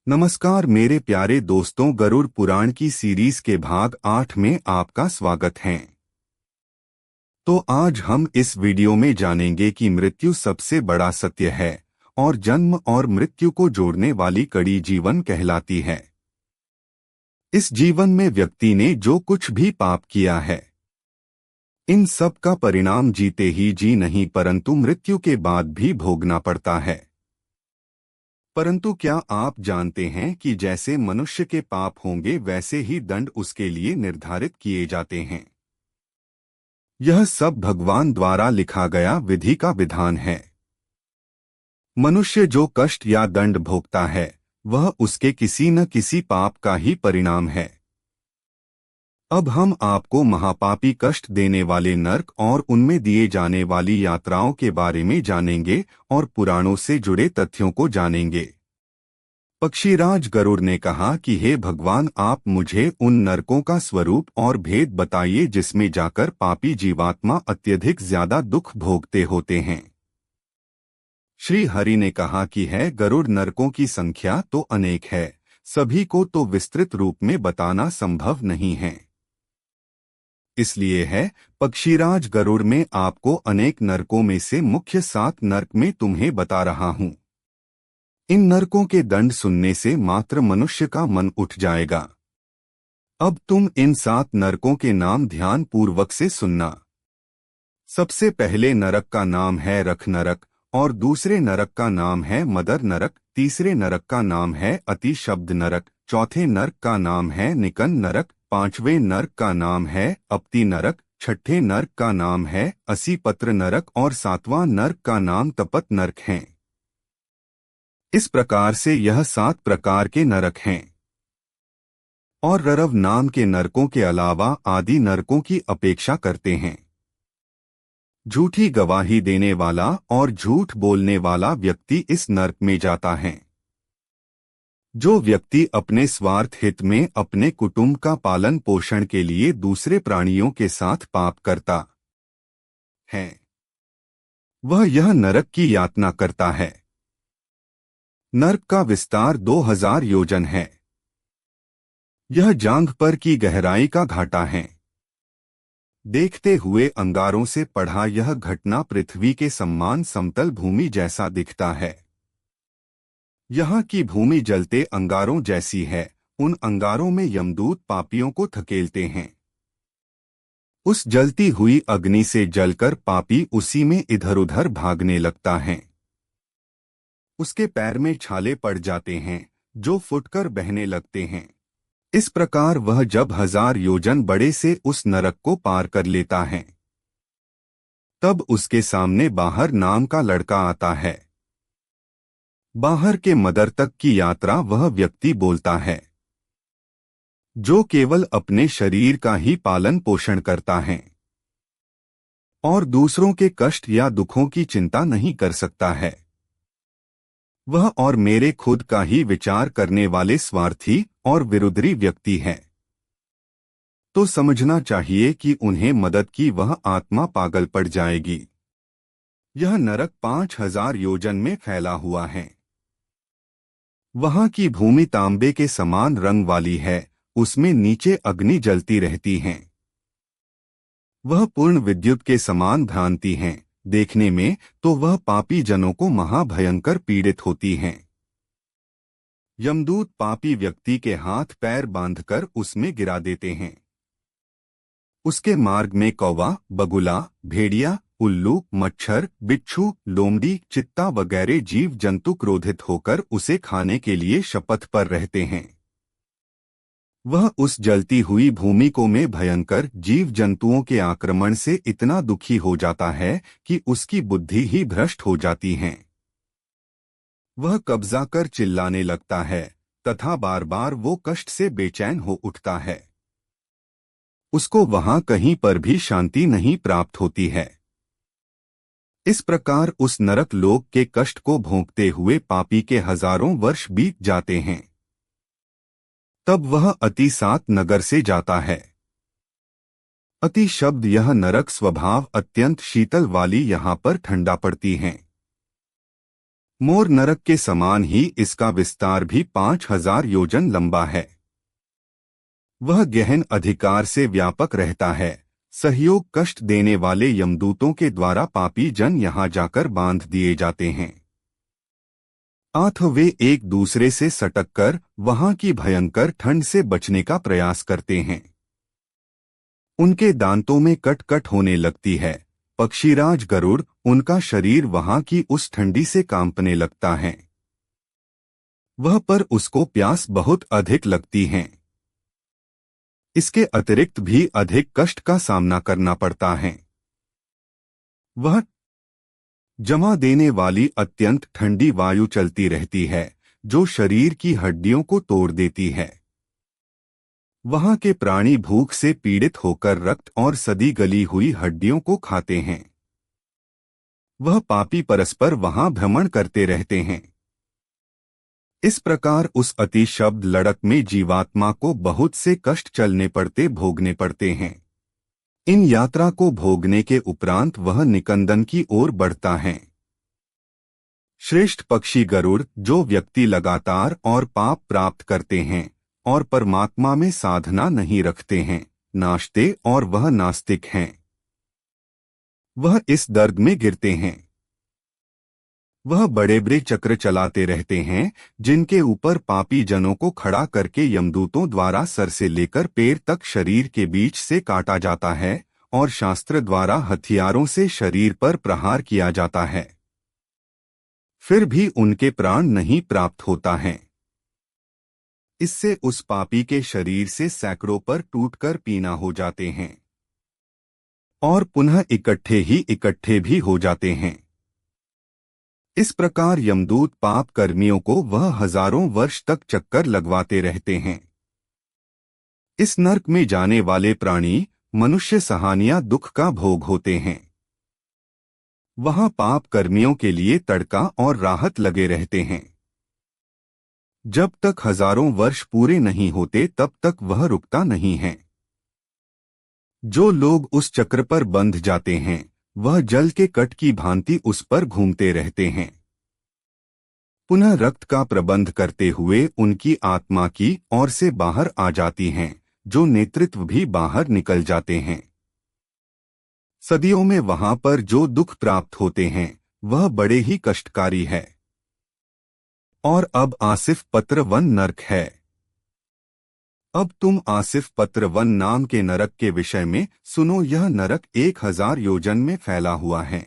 नमस्कार मेरे प्यारे दोस्तों, गरुड़ पुराण की सीरीज के भाग 8 में आपका स्वागत है। तो आज हम इस वीडियो में जानेंगे कि मृत्यु सबसे बड़ा सत्य है और जन्म और मृत्यु को जोड़ने वाली कड़ी जीवन कहलाती है। इस जीवन में व्यक्ति ने जो कुछ भी पाप किया है, इन सब का परिणाम जीते ही जी नहीं परंतु मृत्यु के बाद भी भोगना पड़ता है। परंतु क्या आप जानते हैं कि जैसे मनुष्य के पाप होंगे वैसे ही दंड उसके लिए निर्धारित किए जाते हैं। यह सब भगवान द्वारा लिखा गया विधि का विधान है। मनुष्य जो कष्ट या दंड भोगता है वह उसके किसी न किसी पाप का ही परिणाम है। अब हम आपको महापापी कष्ट देने वाले नरक और उनमें दिए जाने वाली यात्राओं के बारे में जानेंगे और पुराणों से जुड़े तथ्यों को जानेंगे। पक्षीराज गरुड़ ने कहा कि हे भगवान, आप मुझे उन नरकों का स्वरूप और भेद बताइए जिसमें जाकर पापी जीवात्मा अत्यधिक ज्यादा दुख भोगते होते हैं। श्री हरि ने कहा कि है गरुड़, नरकों की संख्या तो अनेक है, सभी को तो विस्तृत रूप में बताना संभव नहीं है। इसलिए है पक्षीराज गरुड़, में आपको अनेक नरकों में से मुख्य 7 नरक में तुम्हें बता रहा हूँ। इन नरकों के दंड सुनने से मात्र मनुष्य का मन उठ जाएगा। अब तुम इन 7 नरकों के नाम ध्यान पूर्वक से सुनना। सबसे पहले नरक का नाम है रख नरक और दूसरे नरक का नाम है मदर नरक, तीसरे नरक का नाम है अति शब्द नरक, चौथे नरक का नाम है निकन नरक, पांचवें नरक का नाम है अपति नरक, छठे नरक का नाम है असी पत्र नरक और 7वां नरक का नाम तपत नरक है। इस प्रकार से यह 7 प्रकार के नरक हैं। और ररव नाम के नरकों के अलावा आदि नरकों की अपेक्षा करते हैं। झूठी गवाही देने वाला और झूठ बोलने वाला व्यक्ति इस नरक में जाता है। जो व्यक्ति अपने स्वार्थ हित में अपने कुटुंब का पालन पोषण के लिए दूसरे प्राणियों के साथ पाप करता है, वह यह नरक की यातना करता है। नरक का विस्तार 2000 योजन है। यह जांघ पर की गहराई का घाटा है। देखते हुए अंगारों से पढ़ा यह घटना पृथ्वी के समान समतल भूमि जैसा दिखता है। यहाँ की भूमि जलते अंगारों जैसी है। उन अंगारों में यमदूत पापियों को धकेलते हैं। उस जलती हुई अग्नि से जलकर पापी उसी में इधर उधर भागने लगता है। उसके पैर में छाले पड़ जाते हैं जो फुटकर बहने लगते हैं। इस प्रकार वह जब 1000 योजन बड़े से उस नरक को पार कर लेता है, तब उसके सामने बाहर नाम का लड़का आता है। बाहर के मदर तक की यात्रा वह व्यक्ति बोलता है जो केवल अपने शरीर का ही पालन पोषण करता है और दूसरों के कष्ट या दुखों की चिंता नहीं कर सकता है। वह और मेरे खुद का ही विचार करने वाले स्वार्थी और विरुद्धी व्यक्ति है। तो समझना चाहिए कि उन्हें मदद की वह आत्मा पागल पड़ जाएगी। यह नरक 5000 योजन में फैला हुआ है। वहां की भूमि तांबे के समान रंग वाली है। उसमें नीचे अग्नि जलती रहती है। वह पूर्ण विद्युत के समान भ्रांति है। देखने में तो वह पापी जनों को महाभयंकर पीड़ित होती हैं। यमदूत पापी व्यक्ति के हाथ पैर बांधकर उसमें गिरा देते हैं। उसके मार्ग में कौवा, बगुला, भेड़िया, उल्लू, मच्छर, बिच्छू, लोमड़ी, चित्ता वगैरह जीव जंतु क्रोधित होकर उसे खाने के लिए शपथ पर रहते हैं। वह उस जलती हुई भूमि को में भयंकर जीव जंतुओं के आक्रमण से इतना दुखी हो जाता है कि उसकी बुद्धि ही भ्रष्ट हो जाती है। वह कब्जा कर चिल्लाने लगता है तथा बार बार वो कष्ट से बेचैन हो उठता है। उसको वहां कहीं पर भी शांति नहीं प्राप्त होती है। इस प्रकार उस नरक लोक के कष्ट को भोगते हुए पापी के हजारों वर्ष बीत जाते हैं। तब वह अति 7 नगर से जाता है। अति शब्द यह नरक स्वभाव अत्यंत शीतल वाली यहाँ पर ठंडा पड़ती हैं। मोर नरक के समान ही इसका विस्तार भी 5,000 योजन लंबा है। वह गहन अधिकार से व्यापक रहता है। सहयोग कष्ट देने वाले यमदूतों के द्वारा पापी जन यहाँ जाकर बांध दिए जाते हैं। आठ वे एक दूसरे से सटककर वहां की भयंकर ठंड से बचने का प्रयास करते हैं। उनके दांतों में कट कट होने लगती है। पक्षीराज गरुड़, उनका शरीर वहां की उस ठंडी से कांपने लगता है। वह पर उसको प्यास बहुत अधिक लगती है। इसके अतिरिक्त भी अधिक कष्ट का सामना करना पड़ता है। वह जमा देने वाली अत्यंत ठंडी वायु चलती रहती है जो शरीर की हड्डियों को तोड़ देती है। वहां के प्राणी भूख से पीड़ित होकर रक्त और सदी गली हुई हड्डियों को खाते हैं। वह पापी परस्पर वहां भ्रमण करते रहते हैं। इस प्रकार उस अति शब्द लड़क में जीवात्मा को बहुत से कष्ट चलने पड़ते भोगने पड़ते हैं। इन यात्रा को भोगने के उपरांत वह निकंदन की ओर बढ़ता है। श्रेष्ठ पक्षी गरुड़, जो व्यक्ति लगातार और पाप प्राप्त करते हैं और परमात्मा में साधना नहीं रखते हैं, नाचते और वह नास्तिक हैं। वह इस दर्द में गिरते हैं। वह बड़े बड़े चक्र चलाते रहते हैं जिनके ऊपर पापी जनों को खड़ा करके यमदूतों द्वारा सर से लेकर पैर तक शरीर के बीच से काटा जाता है और शास्त्र द्वारा हथियारों से शरीर पर प्रहार किया जाता है। फिर भी उनके प्राण नहीं प्राप्त होता है। इससे उस पापी के शरीर से सैकड़ों पर टूटकर पीना हो जाते हैं और पुनः इकट्ठे भी हो जाते हैं। इस प्रकार यमदूत पाप कर्मियों को वह हजारों वर्ष तक चक्कर लगवाते रहते हैं। इस नर्क में जाने वाले प्राणी मनुष्य सहानियां दुख का भोग होते हैं। वहां पाप कर्मियों के लिए तड़का और राहत लगे रहते हैं। जब तक हजारों वर्ष पूरे नहीं होते तब तक वह रुकता नहीं है। जो लोग उस चक्र पर बंध जाते हैं वह जल के कट की भांति उस पर घूमते रहते हैं। पुनः रक्त का प्रबंध करते हुए उनकी आत्मा की ओर से बाहर आ जाती हैं, जो नेतृत्व भी बाहर निकल जाते हैं। सदियों में वहां पर जो दुख प्राप्त होते हैं वह बड़े ही कष्टकारी है। और अब आसिफ पत्र वन नरक है। अब तुम आसिफ पत्र वन नाम के नरक के विषय में सुनो। यह नरक 1000 योजन में फैला हुआ है।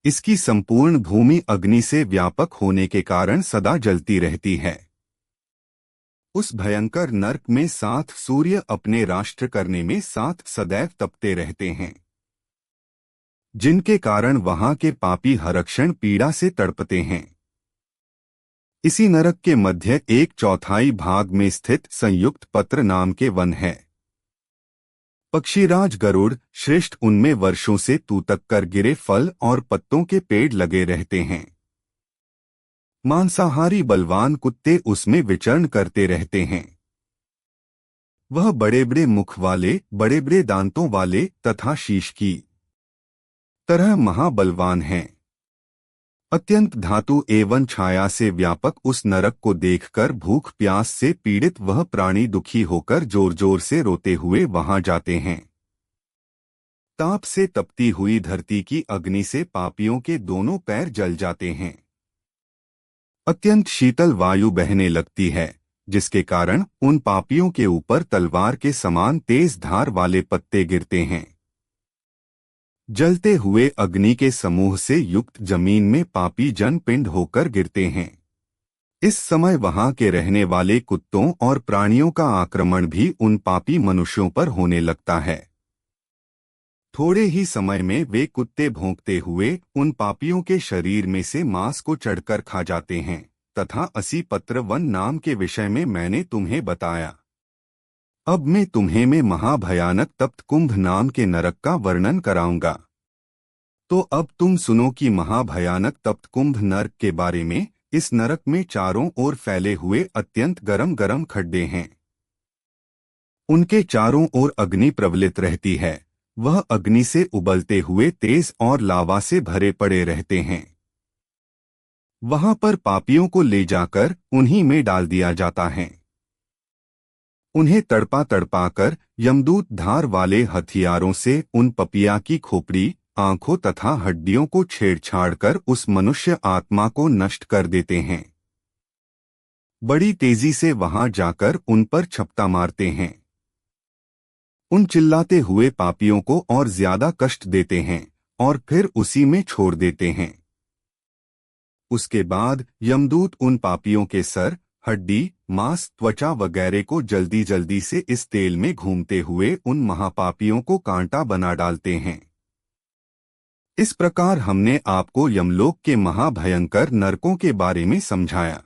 इसकी संपूर्ण भूमि अग्नि से व्यापक होने के कारण सदा जलती रहती है। उस भयंकर नरक में 7 सूर्य अपने राष्ट्र करने में 7 सदैव तपते रहते हैं, जिनके कारण वहां के पापी हरक्षण पीड़ा से तड़पते हैं। इसी नरक के मध्य 1/4 भाग में स्थित संयुक्त पत्र नाम के वन है। पक्षीराज गरुड़ श्रेष्ठ, उनमें वर्षों से तूतक कर गिरे फल और पत्तों के पेड़ लगे रहते हैं। मांसाहारी बलवान कुत्ते उसमें विचरण करते रहते हैं। वह बड़े बड़े मुख वाले, बड़े बड़े दांतों वाले तथा शीश की तरह महाबलवान हैं। अत्यंत धातु एवं छाया से व्यापक उस नरक को देखकर भूख प्यास से पीड़ित वह प्राणी दुखी होकर जोर जोर से रोते हुए वहां जाते हैं। ताप से तपती हुई धरती की अग्नि से पापियों के दोनों पैर जल जाते हैं। अत्यंत शीतल वायु बहने लगती है, जिसके कारण उन पापियों के ऊपर तलवार के समान तेज धार वाले पत्ते गिरते हैं। जलते हुए अग्नि के समूह से युक्त जमीन में पापी जन पिंड होकर गिरते हैं। इस समय वहां के रहने वाले कुत्तों और प्राणियों का आक्रमण भी उन पापी मनुष्यों पर होने लगता है। थोड़े ही समय में वे कुत्ते भौंकते हुए उन पापियों के शरीर में से मांस को चढ़कर खा जाते हैं तथा 80 पत्र वन नाम के विषय में मैंने तुम्हें बताया। अब मैं तुम्हें में महाभयानक तप्त कुंभ नाम के नरक का वर्णन कराऊंगा। तो अब तुम सुनो कि महाभयानक तप्त कुंभ नरक के बारे में। इस नरक में चारों ओर फैले हुए अत्यंत गरम गरम खड्डे हैं। उनके चारों ओर अग्नि प्रवलित रहती है। वह अग्नि से उबलते हुए तेज और लावा से भरे पड़े रहते हैं। वहां पर पापियों को ले जाकर उन्हीं में डाल दिया जाता है। उन्हें तड़पा तड़पा कर यमदूत धार वाले हथियारों से उन पपिया की खोपड़ी, आंखों तथा हड्डियों को छेड़छाड़ कर उस मनुष्य आत्मा को नष्ट कर देते हैं। बड़ी तेजी से वहां जाकर उन पर छपटा मारते हैं। उन चिल्लाते हुए पापियों को और ज्यादा कष्ट देते हैं और फिर उसी में छोड़ देते हैं। उसके बाद यमदूत उन पापियों के सर, हड्डी, मांस, त्वचा वगैरह को जल्दी जल्दी से इस तेल में घूमते हुए उन महापापियों को कांटा बना डालते हैं। इस प्रकार हमने आपको यमलोक के महाभयंकर नरकों के बारे में समझाया।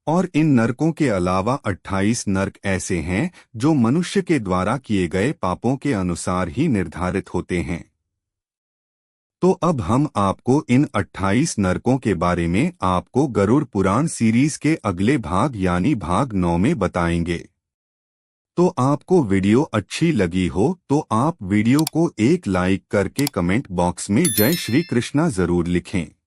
और इन नरकों के अलावा 28 नरक ऐसे हैं जो मनुष्य के द्वारा किए गए पापों के अनुसार ही निर्धारित होते हैं। तो अब हम आपको इन 28 नरकों के बारे में आपको गरुड़ पुराण सीरीज के अगले भाग यानी भाग 9 में बताएंगे। तो आपको वीडियो अच्छी लगी हो तो आप वीडियो को एक लाइक करके कमेंट बॉक्स में जय श्री कृष्णा जरूर लिखें।